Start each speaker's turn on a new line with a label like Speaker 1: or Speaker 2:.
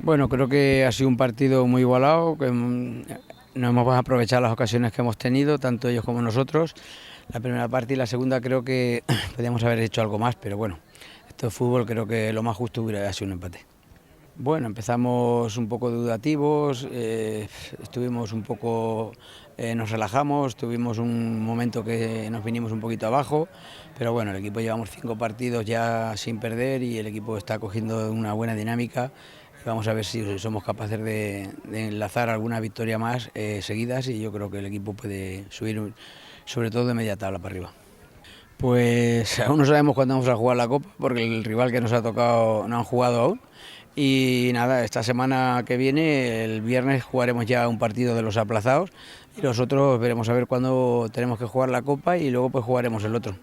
Speaker 1: Bueno, creo que ha sido un partido muy igualado, que no hemos aprovechado las ocasiones que hemos tenido, tanto ellos como nosotros. La primera parte y la segunda creo que podíamos haber hecho algo más, pero bueno, esto es fútbol, creo que lo más justo hubiera sido un empate. Bueno, empezamos un poco dudativos, estuvimos un poco, nos relajamos, tuvimos un momento que nos vinimos un poquito abajo, pero bueno, el equipo llevamos 5 partidos ya sin perder y el equipo está cogiendo una buena dinámica. Vamos a ver si somos capaces de enlazar alguna victoria más seguidas y yo creo que el equipo puede subir, sobre todo de media tabla para arriba. Pues aún no sabemos cuándo vamos a jugar la Copa, porque el rival que nos ha tocado no han jugado aún. Y nada, esta semana que viene, el viernes, jugaremos ya un partido de los aplazados y los otros veremos a ver cuándo tenemos que jugar la Copa y luego pues jugaremos el otro.